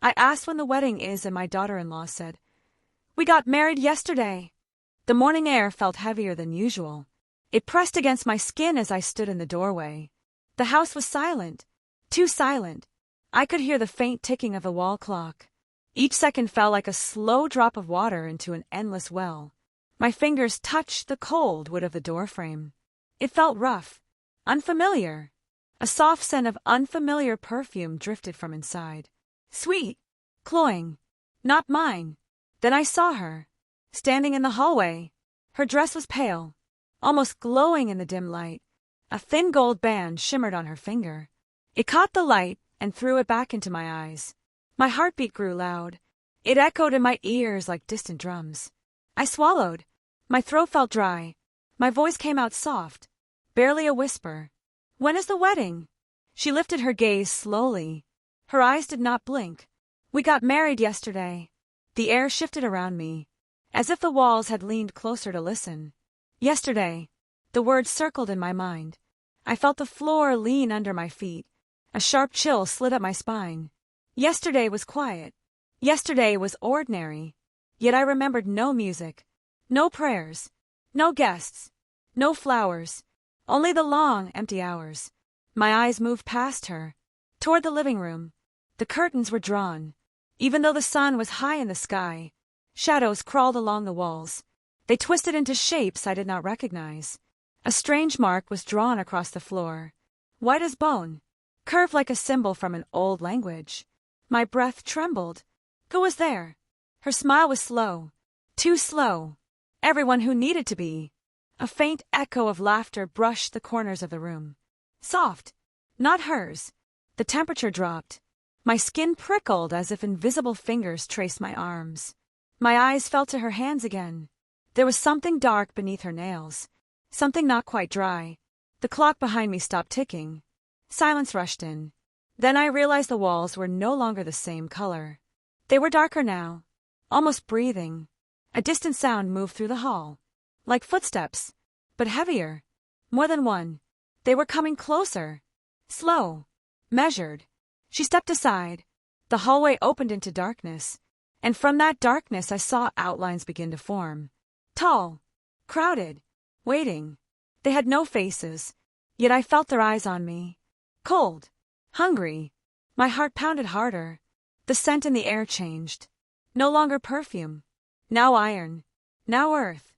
I asked when the wedding is, and my daughter-in-law said, "We got married yesterday." The morning air felt heavier than usual. It pressed against my skin as I stood in the doorway. The house was silent, too silent. I could hear the faint ticking of the wall clock. Each second felt like a slow drop of water into an endless well. My fingers touched the cold wood of the doorframe. It felt rough, unfamiliar. A soft scent of unfamiliar perfume drifted from inside. Sweet, cloying, not mine. Then I saw her, standing in the hallway. Her dress was pale, almost glowing in the dim light. A thin gold band shimmered on her finger. It caught the light and threw it back into my eyes. My heartbeat grew loud. It echoed in my ears like distant drums. I swallowed. My throat felt dry. My voice came out soft, barely a whisper. "When is the wedding?" She lifted her gaze slowly. Her eyes did not blink. "We got married yesterday." The air shifted around me, as if the walls had leaned closer to listen. Yesterday. The words circled in my mind. I felt the floor lean under my feet. A sharp chill slid up my spine. Yesterday was quiet. Yesterday was ordinary. Yet I remembered no music, no prayers, no guests, no flowers, only the long, empty hours. My eyes moved past her, toward the living room. The curtains were drawn. Even though the sun was high in the sky, shadows crawled along the walls. They twisted into shapes I did not recognize. A strange mark was drawn across the floor, white as bone, curved like a symbol from an old language. My breath trembled. Who was there? Her smile was slow, too slow. Everyone who needed to be. A faint echo of laughter brushed the corners of the room. Soft, not hers. The temperature dropped. My skin prickled as if invisible fingers traced my arms. My eyes fell to her hands again. There was something dark beneath her nails, something not quite dry. The clock behind me stopped ticking. Silence rushed in. Then I realized the walls were no longer the same color. They were darker now, almost breathing. A distant sound moved through the hall, like footsteps, but heavier. More than one. They were coming closer. Slow, measured. She stepped aside. The hallway opened into darkness, and from that darkness I saw outlines begin to form. Tall, crowded, waiting. They had no faces, yet I felt their eyes on me. Cold, hungry. My heart pounded harder. The scent in the air changed. No longer perfume. Now iron. Now earth.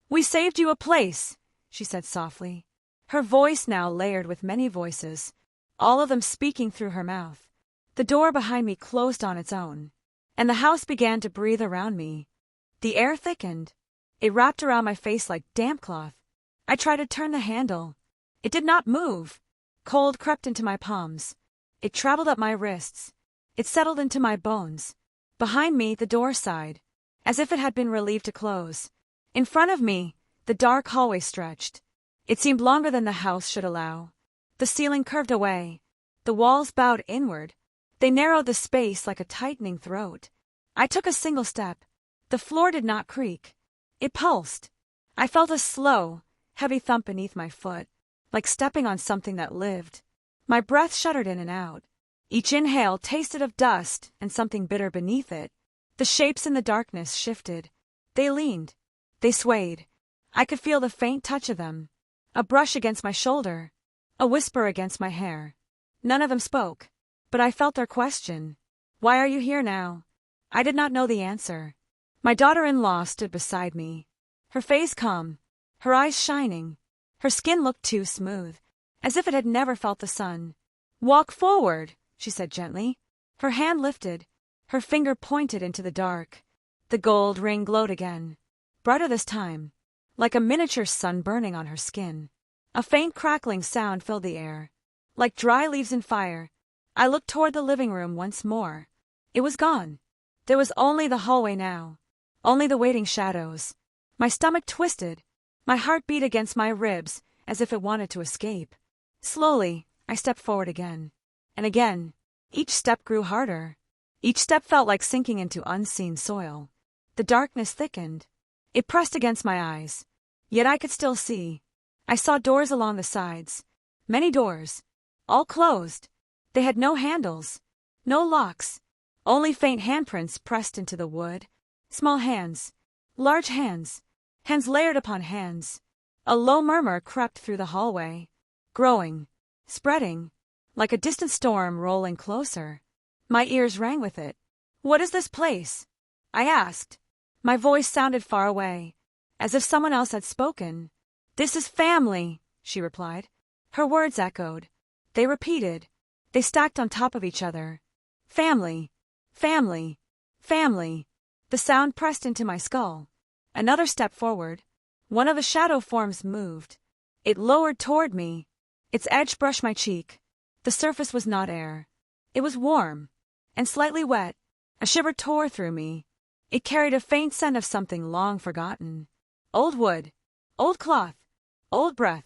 "We saved you a place," she said softly. Her voice now layered with many voices, all of them speaking through her mouth. The door behind me closed on its own, and the house began to breathe around me. The air thickened. It wrapped around my face like damp cloth. I tried to turn the handle. It did not move. Cold crept into my palms. It traveled up my wrists. It settled into my bones. Behind me, the door sighed, as if it had been relieved to close. In front of me, the dark hallway stretched. It seemed longer than the house should allow. The ceiling curved away. The walls bowed inward. They narrowed the space like a tightening throat. I took a single step. The floor did not creak. It pulsed. I felt a slow, heavy thump beneath my foot, like stepping on something that lived. My breath shuddered in and out. Each inhale tasted of dust and something bitter beneath it. The shapes in the darkness shifted. They leaned. They swayed. I could feel the faint touch of them. A brush against my shoulder. A whisper against my hair. None of them spoke, but I felt their question. "Why are you here now?" I did not know the answer. My daughter-in-law stood beside me. Her face calm, her eyes shining. Her skin looked too smooth, as if it had never felt the sun. "Walk forward," she said gently. Her hand lifted. Her finger pointed into the dark. The gold ring glowed again, brighter this time, like a miniature sun burning on her skin. A faint crackling sound filled the air, like dry leaves in fire. I looked toward the living room once more. It was gone. There was only the hallway now, only the waiting shadows. My stomach twisted. My heart beat against my ribs as if it wanted to escape. Slowly, I stepped forward again. And again. Each step grew harder. Each step felt like sinking into unseen soil. The darkness thickened. It pressed against my eyes. Yet I could still see. I saw doors along the sides. Many doors. All closed. They had no handles. No locks. Only faint handprints pressed into the wood. Small hands. Large hands. Hands layered upon hands. A low murmur crept through the hallway. Growing. Spreading. Like a distant storm rolling closer. My ears rang with it. "What is this place?" I asked. My voice sounded far away, as if someone else had spoken. "This is family," she replied. Her words echoed. They repeated. They stacked on top of each other. Family. Family. Family. The sound pressed into my skull. Another step forward. One of the shadow forms moved. It lowered toward me. Its edge brushed my cheek. The surface was not air. It was warm and slightly wet. A shiver tore through me. It carried a faint scent of something long forgotten. Old wood. Old cloth. Old breath.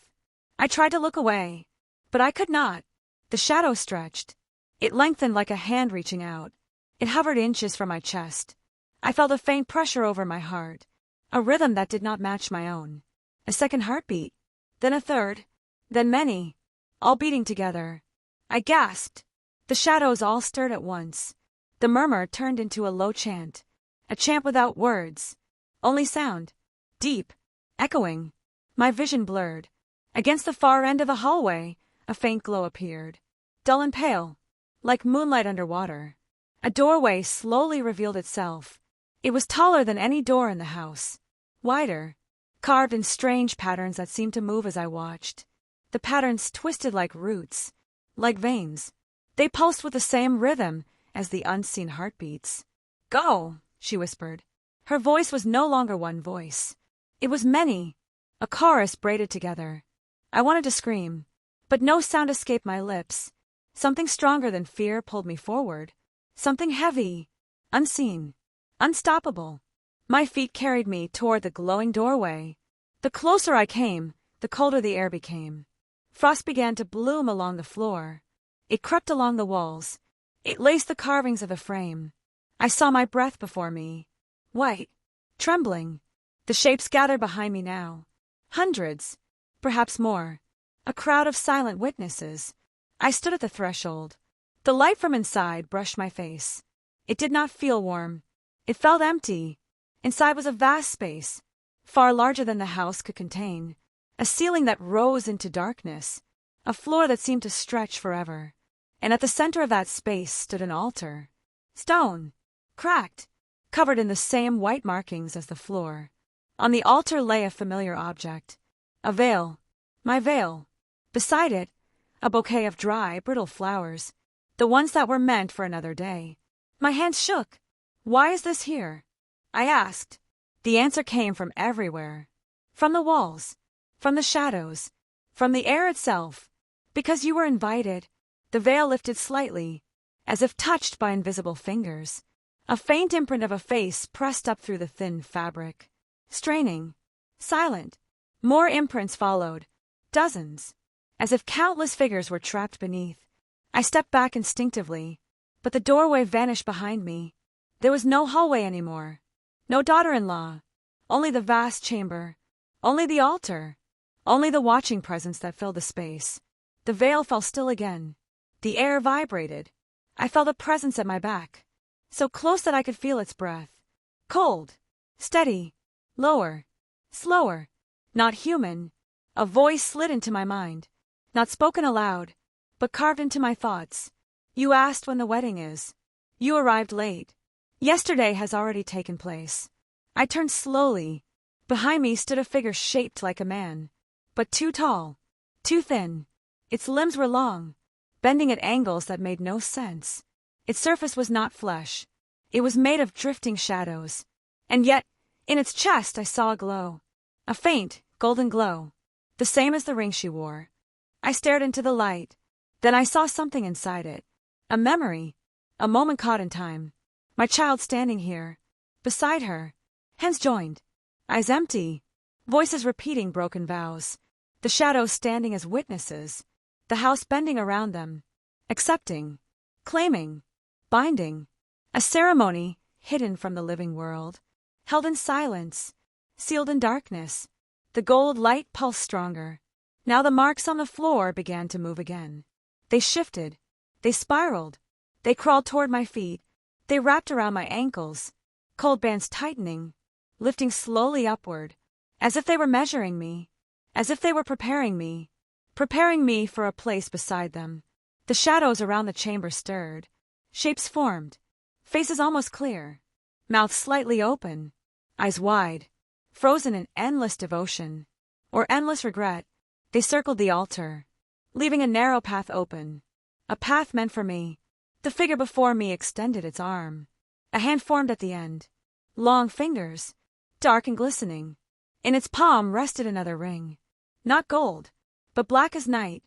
I tried to look away, but I could not. The shadow stretched. It lengthened like a hand reaching out. It hovered inches from my chest. I felt a faint pressure over my heart, a rhythm that did not match my own. A second heartbeat, then a third, then many, all beating together. I gasped. The shadows all stirred at once. The murmur turned into a low chant, a chant without words, only sound, deep, echoing. My vision blurred. Against the far end of the hallway, a faint glow appeared, dull and pale, like moonlight under water. A doorway slowly revealed itself. It was taller than any door in the house, wider, carved in strange patterns that seemed to move as I watched. The patterns twisted like roots, like veins. They pulsed with the same rhythm as the unseen heartbeats. "Go," she whispered. Her voice was no longer one voice. It was many, a chorus braided together. I wanted to scream, but no sound escaped my lips. Something stronger than fear pulled me forward. Something heavy, unseen, unstoppable. My feet carried me toward the glowing doorway. The closer I came, the colder the air became. Frost began to bloom along the floor. It crept along the walls. It laced the carvings of the frame. I saw my breath before me, white, trembling. The shapes gathered behind me now. Hundreds, perhaps more. A crowd of silent witnesses. I stood at the threshold. The light from inside brushed my face. It did not feel warm. It felt empty. Inside was a vast space, far larger than the house could contain. A ceiling that rose into darkness. A floor that seemed to stretch forever. And at the center of that space stood an altar. Stone. Cracked. Covered in the same white markings as the floor. On the altar lay a familiar object. A veil. My veil. Beside it, a bouquet of dry, brittle flowers. The ones that were meant for another day. My hands shook. "Why is this here?" I asked. The answer came from everywhere. From the walls. From the shadows. From the air itself. "Because you were invited." The veil lifted slightly, as if touched by invisible fingers. A faint imprint of a face pressed up through the thin fabric. Straining. Silent. More imprints followed. Dozens. As if countless figures were trapped beneath. I stepped back instinctively, but the doorway vanished behind me. There was no hallway anymore. No daughter-in-law. Only the vast chamber. Only the altar. Only the watching presence that filled the space. The veil fell still again. The air vibrated. I felt a presence at my back, so close that I could feel its breath. Cold. Steady. Lower. Slower. Not human. A voice slid into my mind. Not spoken aloud, but carved into my thoughts. "You asked when the wedding is. You arrived late. Yesterday has already taken place." I turned slowly. Behind me stood a figure shaped like a man, but too tall, too thin. Its limbs were long, bending at angles that made no sense. Its surface was not flesh. It was made of drifting shadows. And yet, in its chest I saw a glow. A faint, golden glow. The same as the ring she wore. I stared into the light. Then I saw something inside it. A memory. A moment caught in time. My child standing here. Beside her. Hands joined. Eyes empty. Voices repeating broken vows. The shadows standing as witnesses. The house bending around them. Accepting. Claiming. Binding. A ceremony hidden from the living world. Held in silence. Sealed in darkness. The gold light pulsed stronger. Now the marks on the floor began to move again. They shifted. They spiraled. They crawled toward my feet. They wrapped around my ankles, cold bands tightening, lifting slowly upward, as if they were measuring me, as if they were preparing me for a place beside them. The shadows around the chamber stirred. Shapes formed, faces almost clear, mouths slightly open, eyes wide, frozen in endless devotion, or endless regret. They circled the altar, leaving a narrow path open, a path meant for me. The figure before me extended its arm. A hand formed at the end, long fingers, dark and glistening. In its palm rested another ring, not gold, but black as night.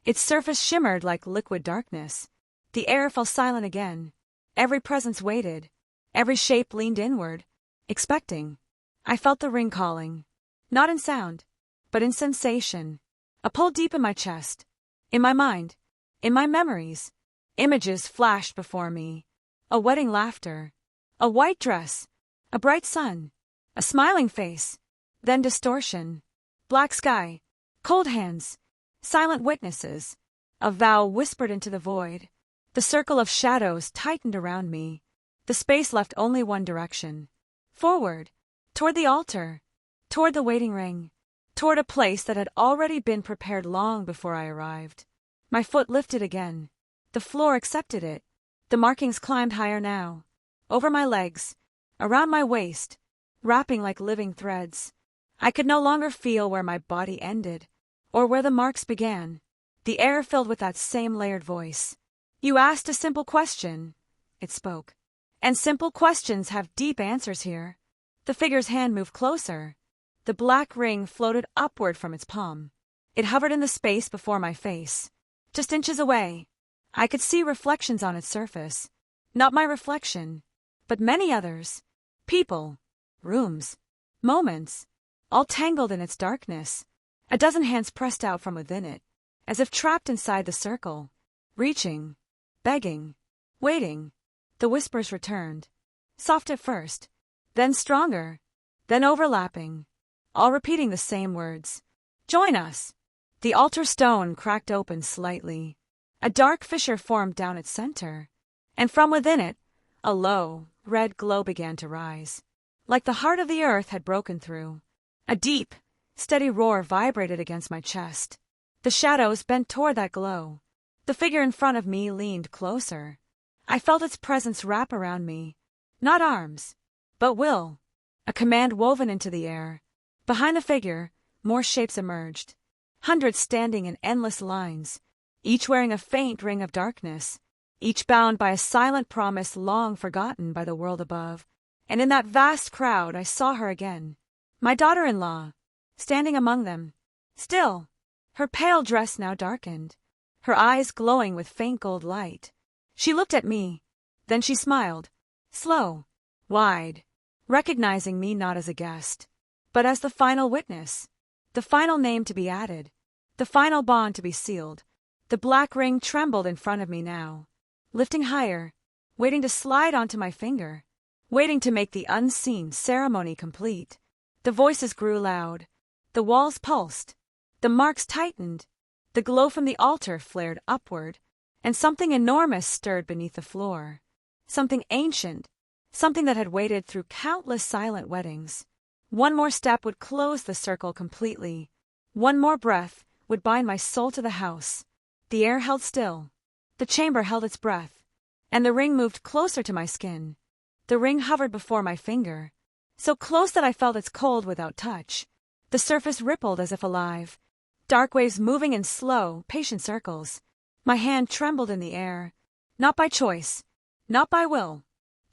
Its surface shimmered like liquid darkness. The air fell silent again. Every presence waited. Every shape leaned inward, expecting. I felt the ring calling, not in sound, but in sensation. A pull deep in my chest, in my mind, in my memories. Images flashed before me. A wedding laughter, a white dress, a bright sun, a smiling face, then distortion. Black sky, cold hands, silent witnesses. A vow whispered into the void. The circle of shadows tightened around me. The space left only one direction. Forward, toward the altar, toward the waiting ring, toward a place that had already been prepared long before I arrived. My foot lifted again. The floor accepted it. The markings climbed higher now, over my legs, around my waist, wrapping like living threads. I could no longer feel where my body ended, or where the marks began. The air filled with that same layered voice. You asked a simple question, it spoke. And simple questions have deep answers here. The figure's hand moved closer. The black ring floated upward from its palm. It hovered in the space before my face, just inches away. I could see reflections on its surface. Not my reflection, but many others. People, rooms, moments, all tangled in its darkness. A dozen hands pressed out from within it, as if trapped inside the circle, reaching, begging, waiting. The whispers returned, soft at first, then stronger, then overlapping, all repeating the same words. Join us! The altar stone cracked open slightly. A dark fissure formed down its center, and from within it, a low, red glow began to rise, like the heart of the earth had broken through. A deep, steady roar vibrated against my chest. The shadows bent toward that glow. The figure in front of me leaned closer. I felt its presence wrap around me. Not arms, but will. A command woven into the air. Behind the figure, more shapes emerged. Hundreds standing in endless lines, each wearing a faint ring of darkness, each bound by a silent promise long forgotten by the world above. And in that vast crowd I saw her again, my daughter-in-law, standing among them, still, her pale dress now darkened, her eyes glowing with faint gold light. She looked at me, then she smiled, slow, wide, recognizing me not as a guest, but as the final witness, the final name to be added, the final bond to be sealed. The black ring trembled in front of me now, lifting higher, waiting to slide onto my finger, waiting to make the unseen ceremony complete. The voices grew loud, the walls pulsed, the marks tightened, the glow from the altar flared upward, and something enormous stirred beneath the floor, something ancient, something that had waited through countless silent weddings. One more step would close the circle completely. One more breath would bind my soul to the house. The air held still. The chamber held its breath. And the ring moved closer to my skin. The ring hovered before my finger, so close that I felt its cold without touch. The surface rippled as if alive, dark waves moving in slow, patient circles. My hand trembled in the air, not by choice, not by will.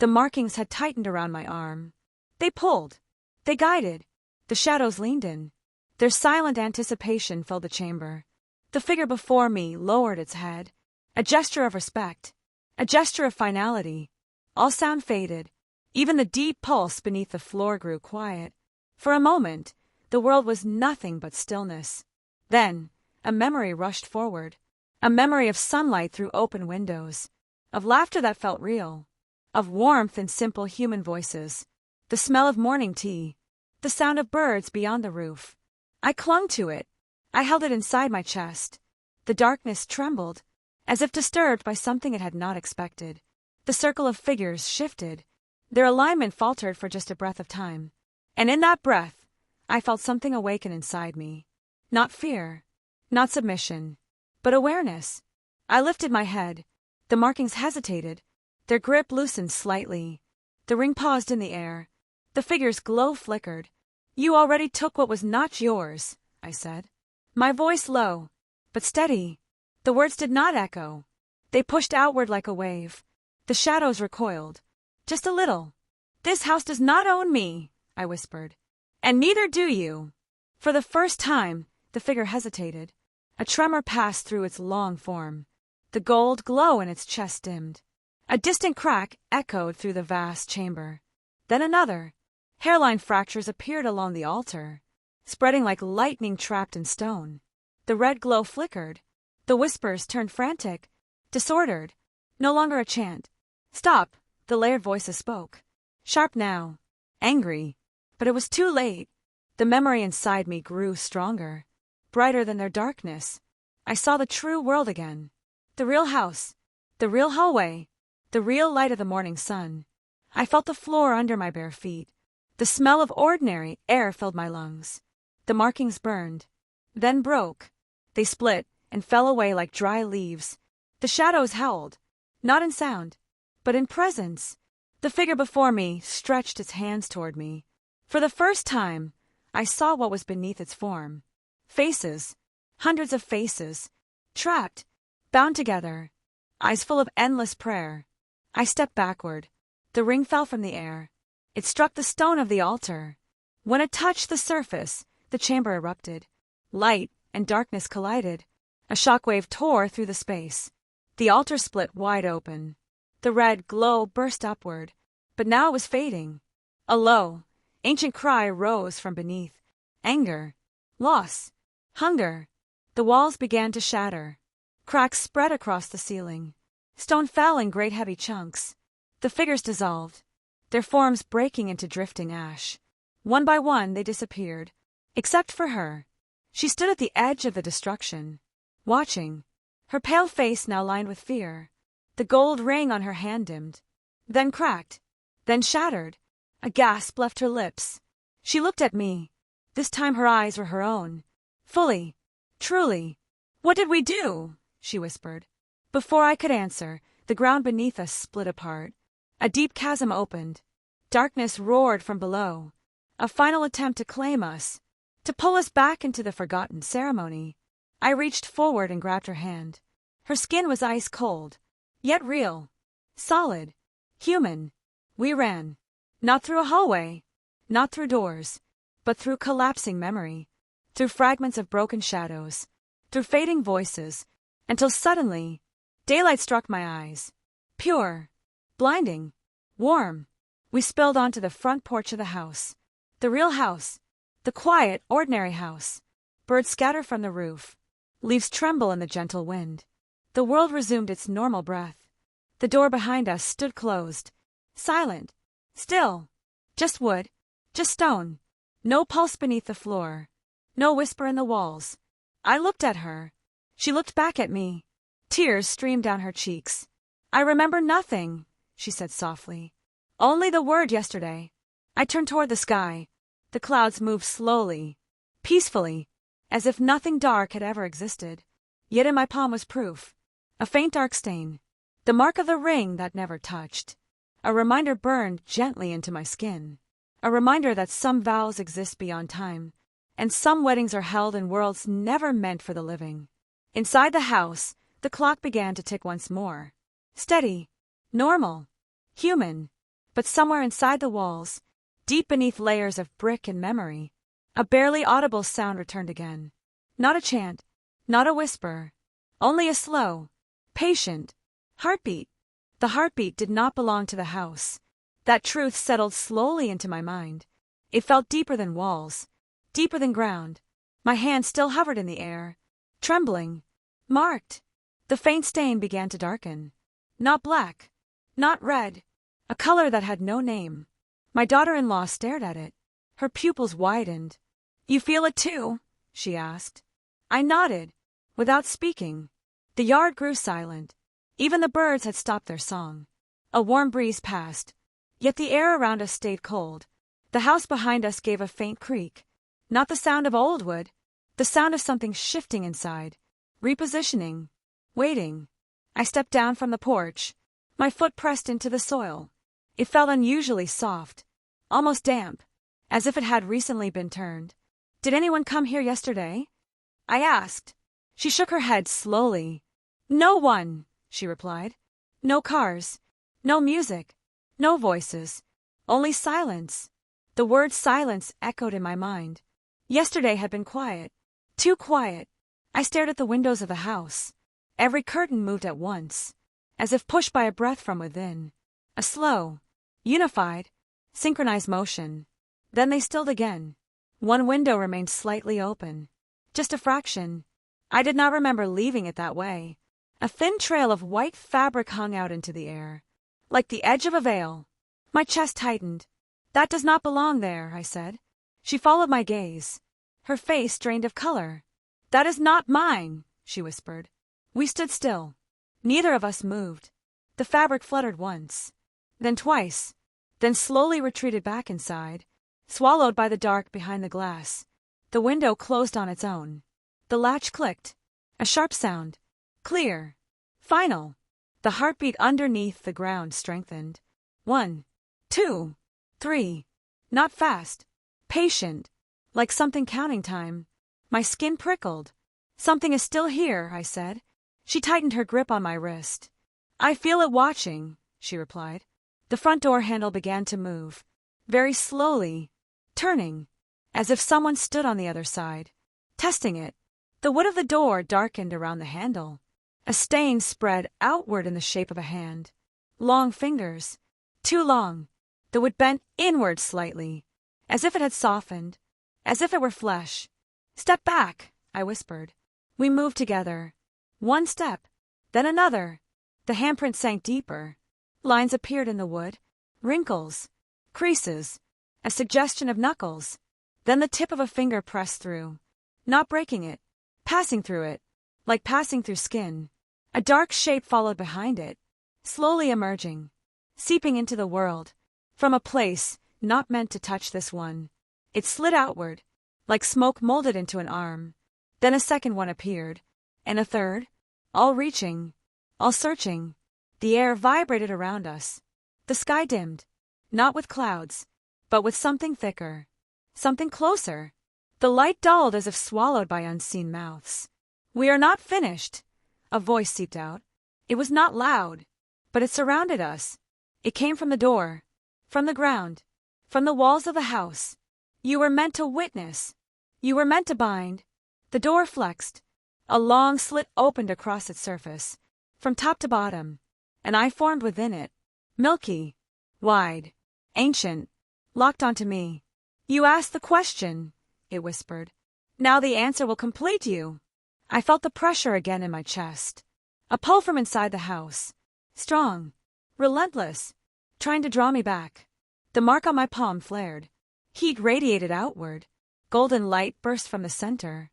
The markings had tightened around my arm. They pulled. They guided. The shadows leaned in. Their silent anticipation filled the chamber. The figure before me lowered its head, a gesture of respect, a gesture of finality. All sound faded. Even the deep pulse beneath the floor grew quiet. For a moment, the world was nothing but stillness. Then, a memory rushed forward. A memory of sunlight through open windows, of laughter that felt real, of warmth in simple human voices, the smell of morning tea, the sound of birds beyond the roof. I clung to it. I held it inside my chest. The darkness trembled, as if disturbed by something it had not expected. The circle of figures shifted. Their alignment faltered for just a breath of time. And in that breath, I felt something awaken inside me. Not fear, not submission, but awareness. I lifted my head. The markings hesitated. Their grip loosened slightly. The ring paused in the air. The figure's glow flickered. "You already took what was not yours," I said. My voice low, but steady. The words did not echo. They pushed outward like a wave. The shadows recoiled. Just a little. "This house does not own me," I whispered. "And neither do you." For the first time, the figure hesitated. A tremor passed through its long form. The gold glow in its chest dimmed. A distant crack echoed through the vast chamber. Then another. Hairline fractures appeared along the altar, spreading like lightning trapped in stone. The red glow flickered. The whispers turned frantic, disordered. No longer a chant. "Stop," the layered voices spoke. Sharp now. Angry. But it was too late. The memory inside me grew stronger, brighter than their darkness. I saw the true world again. The real house. The real hallway. The real light of the morning sun. I felt the floor under my bare feet. The smell of ordinary air filled my lungs. The markings burned, then broke. They split and fell away like dry leaves. The shadows held, not in sound, but in presence. The figure before me stretched its hands toward me. For the first time, I saw what was beneath its form. Faces, hundreds of faces, trapped, bound together, eyes full of endless prayer. I stepped backward. The ring fell from the air. It struck the stone of the altar. When it touched the surface, the chamber erupted. Light and darkness collided. A shockwave tore through the space. The altar split wide open. The red glow burst upward, but now it was fading. A low, ancient cry rose from beneath. Anger, loss, hunger. The walls began to shatter. Cracks spread across the ceiling. Stone fell in great heavy chunks. The figures dissolved, their forms breaking into drifting ash. One by one they disappeared, except for her. She stood at the edge of the destruction, watching, her pale face now lined with fear. The gold ring on her hand dimmed, then cracked, then shattered. A gasp left her lips. She looked at me. This time her eyes were her own. Fully, truly. "What did we do?" she whispered. Before I could answer, the ground beneath us split apart. A deep chasm opened. Darkness roared from below. A final attempt to claim us, to pull us back into the forgotten ceremony. I reached forward and grabbed her hand. Her skin was ice cold, yet real, solid, human. We ran. Not through a hallway, not through doors, but through collapsing memory, through fragments of broken shadows, through fading voices, until suddenly, daylight struck my eyes. Pure, blinding, warm. We spilled onto the front porch of the house. The real house. The quiet, ordinary house. Birds scatter from the roof. Leaves tremble in the gentle wind. The world resumed its normal breath. The door behind us stood closed. Silent. Still. Just wood. Just stone. No pulse beneath the floor. No whisper in the walls. I looked at her. She looked back at me. Tears streamed down her cheeks. "I remember nothing," she said softly. "Only the word yesterday." I turned toward the sky. The clouds moved slowly, peacefully, as if nothing dark had ever existed. Yet in my palm was proof. A faint dark stain. The mark of the ring that never touched. A reminder burned gently into my skin. A reminder that some vows exist beyond time, and some weddings are held in worlds never meant for the living. Inside the house, the clock began to tick once more. Steady, normal, human. But somewhere inside the walls, deep beneath layers of brick and memory, a barely audible sound returned again. Not a chant, not a whisper, only a slow, patient heartbeat. The heartbeat did not belong to the house. That truth settled slowly into my mind. It felt deeper than walls, deeper than ground. My hand still hovered in the air, trembling, marked. The faint stain began to darken. Not black, not red, a color that had no name. My daughter-in-law stared at it. Her pupils widened. "You feel it too?" she asked. I nodded, without speaking. The yard grew silent. Even the birds had stopped their song. A warm breeze passed, yet the air around us stayed cold. The house behind us gave a faint creak. Not the sound of old wood, the sound of something shifting inside, repositioning, waiting. I stepped down from the porch. My foot pressed into the soil. It felt unusually soft, almost damp, as if it had recently been turned. "Did anyone come here yesterday?" I asked. She shook her head slowly. "No one," she replied. "No cars, no music, no voices, only silence." The word silence echoed in my mind. Yesterday had been quiet, too quiet. I stared at the windows of the house. Every curtain moved at once, as if pushed by a breath from within. A slow, unified, synchronized motion. Then they stilled again. One window remained slightly open. Just a fraction. I did not remember leaving it that way. A thin trail of white fabric hung out into the air, like the edge of a veil. My chest tightened. "That does not belong there," I said. She followed my gaze. Her face drained of color. "That is not mine," she whispered. We stood still. Neither of us moved. The fabric fluttered once, then twice, then slowly retreated back inside, swallowed by the dark behind the glass. The window closed on its own. The latch clicked. A sharp sound. Clear. Final. The heartbeat underneath the ground strengthened. 1, 2, 3. Not fast. Patient. Like something counting time. My skin prickled. "Something is still here," I said. She tightened her grip on my wrist. "I feel it watching," she replied. The front door handle began to move. Very slowly. Turning. As if someone stood on the other side. Testing it. The wood of the door darkened around the handle. A stain spread outward in the shape of a hand. Long fingers. Too long. The wood bent inward slightly, as if it had softened, as if it were flesh. "Step back," I whispered. We moved together. One step, then another. The handprint sank deeper. Lines appeared in the wood. Wrinkles. Creases. A suggestion of knuckles. Then the tip of a finger pressed through. Not breaking it. Passing through it. Like passing through skin. A dark shape followed behind it. Slowly emerging. Seeping into the world. From a place not meant to touch this one. It slid outward, like smoke molded into an arm. Then a second one appeared, and a third, all reaching, all searching. The air vibrated around us. The sky dimmed, not with clouds, but with something thicker, something closer. The light dulled as if swallowed by unseen mouths. "We are not finished," a voice seeped out. It was not loud, but it surrounded us. It came from the door, from the ground, from the walls of the house. "You were meant to witness. You were meant to bind." The door flexed. A long slit opened across its surface, from top to bottom. An eye formed within it. Milky, wide, ancient, locked onto me. "You asked the question," it whispered. "Now the answer will complete you." I felt the pressure again in my chest. A pull from inside the house. Strong, relentless, trying to draw me back. The mark on my palm flared. Heat radiated outward. Golden light burst from the center.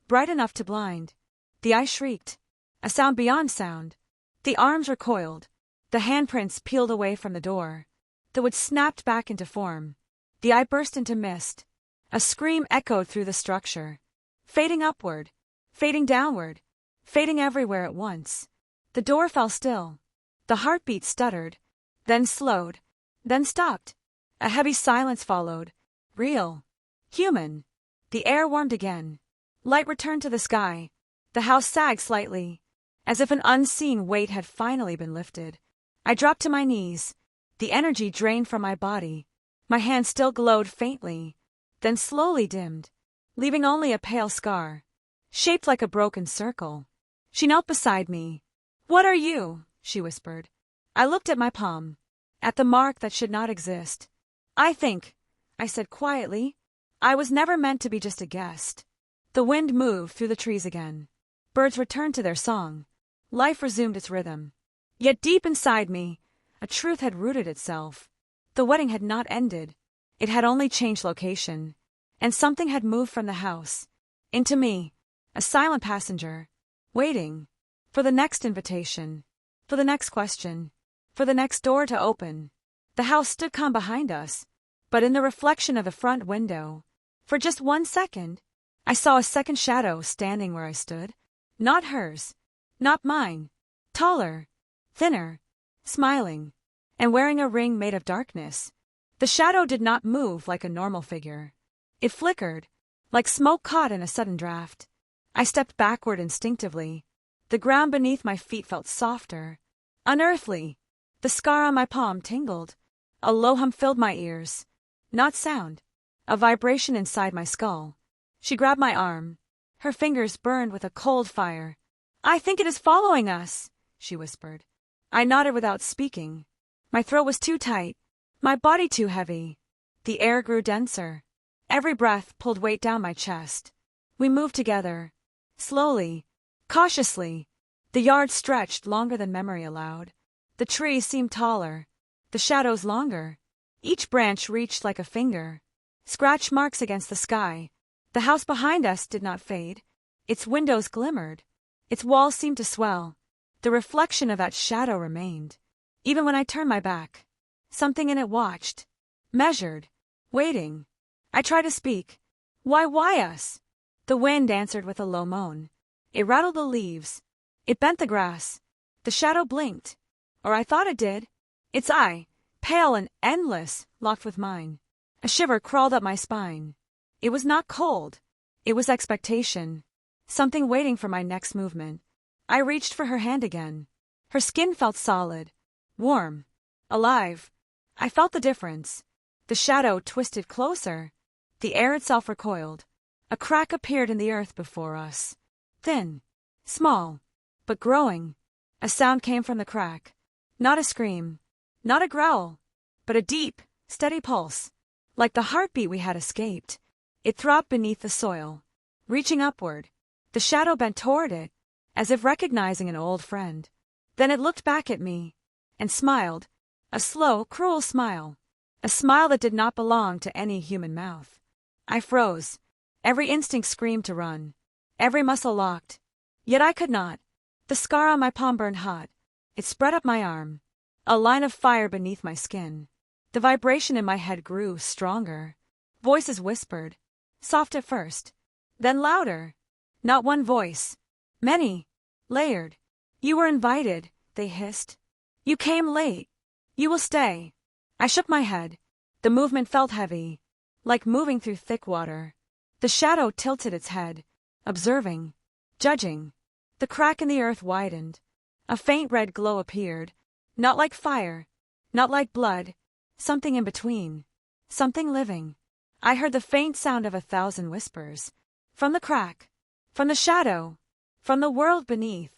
Bright enough to blind. The eye shrieked. A sound beyond sound. The arms recoiled. The handprints peeled away from the door. The wood snapped back into form. The eye burst into mist. A scream echoed through the structure. Fading upward. Fading downward. Fading everywhere at once. The door fell still. The heartbeat stuttered. Then slowed. Then stopped. A heavy silence followed. Real. Human. The air warmed again. Light returned to the sky. The house sagged slightly, as if an unseen weight had finally been lifted. I dropped to my knees. The energy drained from my body. My hand still glowed faintly, then slowly dimmed, leaving only a pale scar, shaped like a broken circle. She knelt beside me. "What are you?" she whispered. I looked at my palm, at the mark that should not exist. "I think," I said quietly, "I was never meant to be just a guest." The wind moved through the trees again. Birds returned to their song. Life resumed its rhythm. Yet deep inside me, a truth had rooted itself. The wedding had not ended. It had only changed location. And something had moved from the house into me, a silent passenger, waiting for the next invitation, for the next question. for the next door to open. The house stood calm behind us, but in the reflection of the front window, for just 1 second, I saw a second shadow standing where I stood. Not hers, not mine, taller, thinner, smiling, and wearing a ring made of darkness. The shadow did not move like a normal figure. It flickered, like smoke caught in a sudden draft. I stepped backward instinctively. The ground beneath my feet felt softer, unearthly. The scar on my palm tingled. A low hum filled my ears. Not sound, a vibration inside my skull. She grabbed my arm. Her fingers burned with a cold fire. "I think it is following us," she whispered. I nodded without speaking. My throat was too tight, my body too heavy. The air grew denser. Every breath pulled weight down my chest. We moved together, slowly, cautiously. The yard stretched longer than memory allowed. The trees seemed taller, the shadows longer. Each branch reached like a finger. Scratch marks against the sky. The house behind us did not fade. Its windows glimmered. Its walls seemed to swell. The reflection of that shadow remained. Even when I turned my back, something in it watched, measured, waiting. I tried to speak. Why us? The wind answered with a low moan. It rattled the leaves. It bent the grass. The shadow blinked. Or I thought it did. Its eye, pale and endless, locked with mine. A shiver crawled up my spine. It was not cold. It was expectation. Something waiting for my next movement. I reached for her hand again. Her skin felt solid, warm, alive. I felt the difference. The shadow twisted closer. The air itself recoiled. A crack appeared in the earth before us. Thin, small, but growing. A sound came from the crack. Not a scream, not a growl, but a deep, steady pulse. Like the heartbeat we had escaped. It throbbed beneath the soil, reaching upward. The shadow bent toward it, as if recognizing an old friend. Then it looked back at me, and smiled. A slow, cruel smile. A smile that did not belong to any human mouth. I froze. Every instinct screamed to run. Every muscle locked. Yet I could not. The scar on my palm burned hot. It spread up my arm. A line of fire beneath my skin. The vibration in my head grew stronger. Voices whispered. Soft at first. Then louder. Not one voice. Many. Layered. "You were invited," they hissed. "You came late. You will stay." I shook my head. The movement felt heavy, like moving through thick water. The shadow tilted its head, observing, judging. The crack in the earth widened. A faint red glow appeared. Not like fire, not like blood. Something in between. Something living. I heard the faint sound of 1,000 whispers. From the crack. From the shadow. From the world beneath.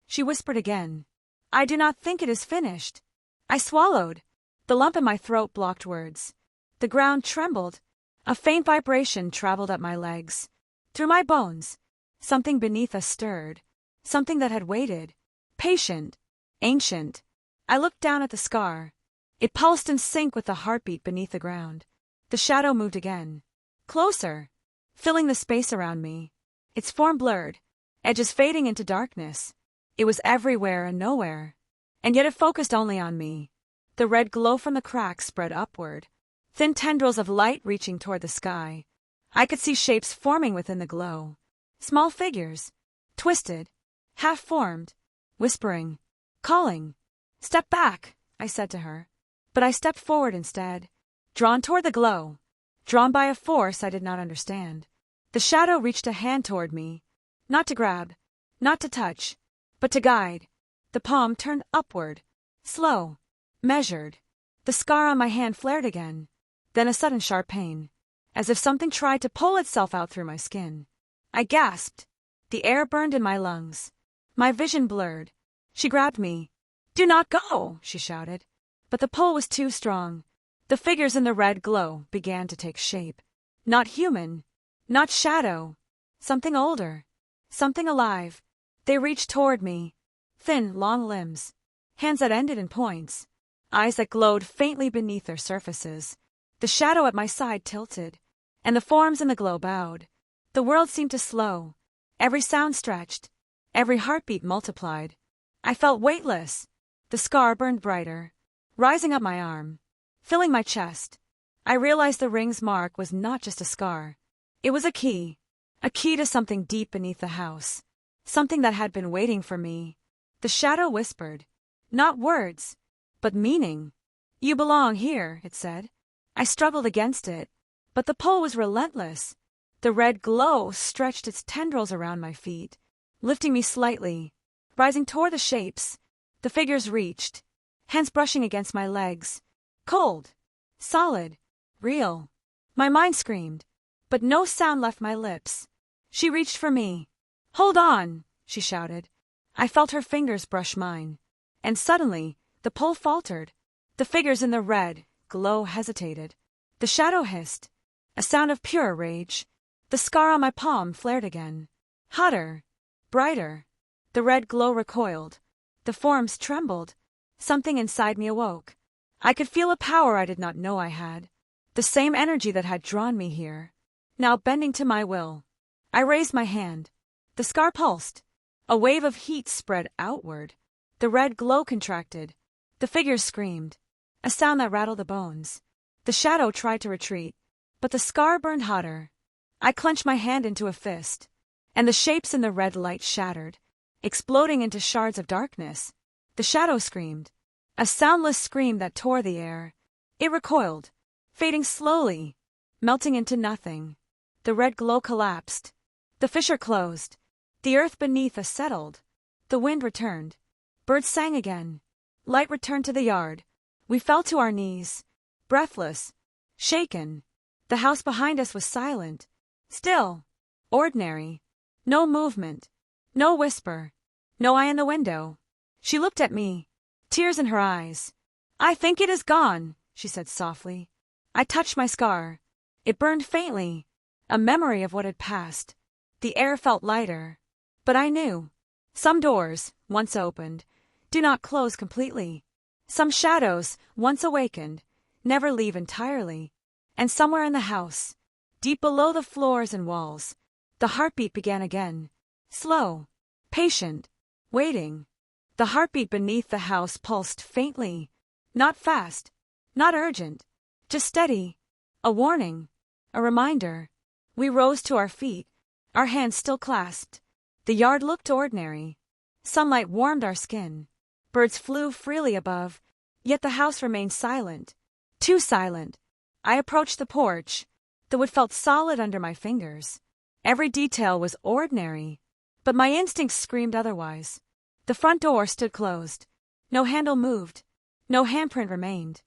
She whispered again. "I do not think it is finished." I swallowed. The lump in my throat blocked words. The ground trembled. A faint vibration traveled up my legs. Through my bones. Something beneath us stirred. Something that had waited. Patient. Ancient. I looked down at the scar. It pulsed in sync with the heartbeat beneath the ground. The shadow moved again. Closer. Filling the space around me. Its form blurred. Edges fading into darkness. It was everywhere and nowhere. And yet it focused only on me. The red glow from the crack spread upward. Thin tendrils of light reaching toward the sky. I could see shapes forming within the glow. Small figures. Twisted. Half-formed. Whispering. Calling. "Step back," I said to her. But I stepped forward instead. Drawn toward the glow. Drawn by a force I did not understand. The shadow reached a hand toward me. Not to grab. Not to touch. But to guide. The palm turned upward. Slow. Measured. The scar on my hand flared again. Then a sudden sharp pain. As if something tried to pull itself out through my skin. I gasped. The air burned in my lungs. My vision blurred. She grabbed me. "Do not go," she shouted. But the pull was too strong. The figures in the red glow began to take shape. Not human. Not shadow. Something older. Something alive. They reached toward me. Thin, long limbs. Hands that ended in points. Eyes that glowed faintly beneath their surfaces. The shadow at my side tilted. And the forms in the glow bowed. The world seemed to slow. Every sound stretched. Every heartbeat multiplied. I felt weightless. The scar burned brighter, rising up my arm, filling my chest. I realized the ring's mark was not just a scar. It was a key to something deep beneath the house, something that had been waiting for me. The shadow whispered, not words, but meaning. You belong here, it said. I struggled against it, but the pull was relentless. The red glow stretched its tendrils around my feet, lifting me slightly, rising toward the shapes. The figures reached, hands brushing against my legs. Cold, solid, real. My mind screamed, but no sound left my lips. She reached for me. Hold on, she shouted. I felt her fingers brush mine, and suddenly the pull faltered. The figures in the red glow hesitated. The shadow hissed, a sound of pure rage. The scar on my palm flared again, hotter, brighter. The red glow recoiled. The forms trembled. Something inside me awoke. I could feel a power I did not know I had. The same energy that had drawn me here, now bending to my will. I raised my hand. The scar pulsed. A wave of heat spread outward. The red glow contracted. The figures screamed, a sound that rattled the bones. The shadow tried to retreat, but the scar burned hotter. I clenched my hand into a fist, and the shapes in the red light shattered, exploding into shards of darkness. The shadow screamed, a soundless scream that tore the air. It recoiled, fading slowly, melting into nothing. The red glow collapsed. The fissure closed. The earth beneath us settled. The wind returned. Birds sang again. Light returned to the yard. We fell to our knees, breathless, shaken. The house behind us was silent, still, ordinary. No movement, no whisper, no eye in the window. She looked at me, tears in her eyes. I think it is gone, she said softly. I touched my scar. It burned faintly, a memory of what had passed. The air felt lighter. But I knew. Some doors, once opened, do not close completely. Some shadows, once awakened, never leave entirely. And somewhere in the house, deep below the floors and walls, the heartbeat began again. Slow, patient, waiting. The heartbeat beneath the house pulsed faintly, not fast, not urgent, just steady. A warning, a reminder. We rose to our feet, our hands still clasped. The yard looked ordinary. Sunlight warmed our skin. Birds flew freely above, yet the house remained silent. Too silent. I approached the porch. The wood felt solid under my fingers. Every detail was ordinary, but my instincts screamed otherwise. The front door stood closed. No handle moved. No handprint remained.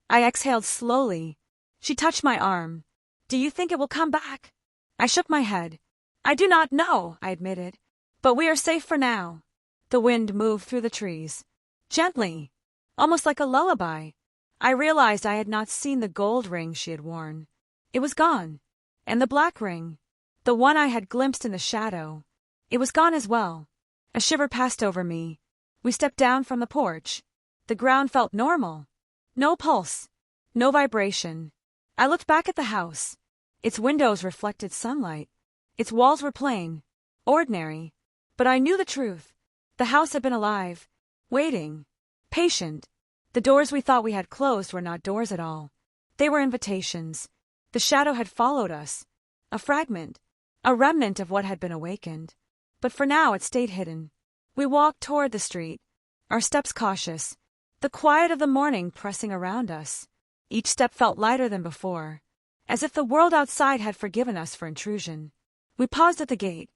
I exhaled slowly. She touched my arm. Do you think it will come back? I shook my head. I do not know, I admitted, but we are safe for now. The wind moved through the trees, gently, almost like a lullaby. I realized I had not seen the gold ring she had worn. It was gone. And the black ring, the one I had glimpsed in the shadow, it was gone as well. A shiver passed over me. We stepped down from the porch. The ground felt normal. No pulse, no vibration. I looked back at the house. Its windows reflected sunlight. Its walls were plain, ordinary. But I knew the truth. The house had been alive, waiting, patient. The doors we thought we had closed were not doors at all. They were invitations. The shadow had followed us. A fragment, a remnant of what had been awakened. But for now it stayed hidden. We walked toward the street, our steps cautious, the quiet of the morning pressing around us. Each step felt lighter than before, as if the world outside had forgiven us for intrusion. We paused at the gate.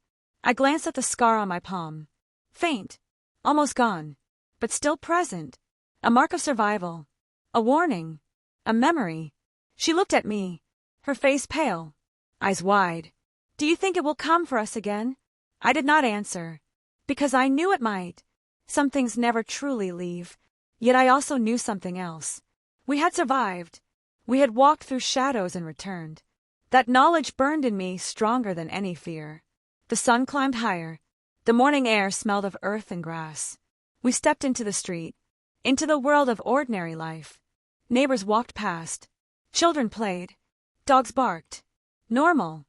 I glanced at the scar on my palm. Faint, almost gone, but still present. A mark of survival. A warning. A memory. She looked at me, her face pale, eyes wide. Do you think it will come for us again? I did not answer, because I knew it might. Some things never truly leave, yet I also knew something else. We had survived. We had walked through shadows and returned. That knowledge burned in me stronger than any fear. The sun climbed higher. The morning air smelled of earth and grass. We stepped into the street, into the world of ordinary life. Neighbors walked past. Children played. Dogs barked. Normal.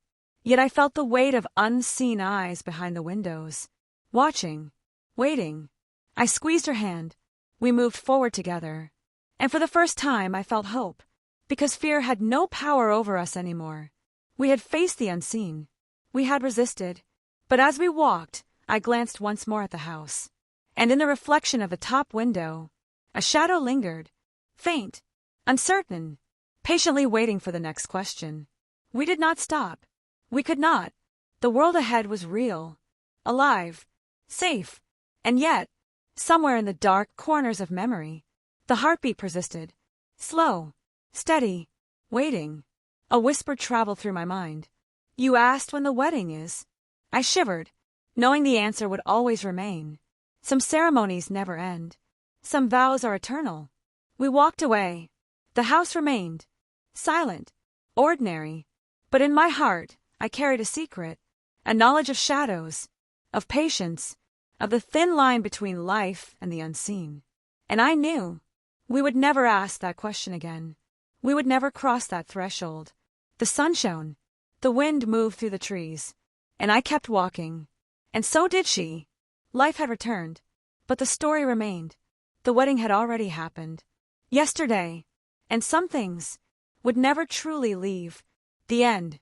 Yet I felt the weight of unseen eyes behind the windows. Watching. Waiting. I squeezed her hand. We moved forward together. And for the first time I felt hope, because fear had no power over us anymore. We had faced the unseen. We had resisted. But as we walked, I glanced once more at the house. And in the reflection of the top window, a shadow lingered, faint, uncertain, patiently waiting for the next question. We did not stop. We could not. The world ahead was real, alive, safe, and yet, somewhere in the dark corners of memory, the heartbeat persisted, slow, steady, waiting. A whisper traveled through my mind. "You asked when the wedding is." I shivered, knowing the answer would always remain. Some ceremonies never end. Some vows are eternal. We walked away. The house remained, silent, ordinary. But in my heart, I carried a secret, a knowledge of shadows, of patience, of the thin line between life and the unseen. And I knew we would never ask that question again. We would never cross that threshold. The sun shone. The wind moved through the trees. And I kept walking. And so did she. Life had returned. But the story remained. The wedding had already happened. Yesterday. And some things would never truly leave. The end.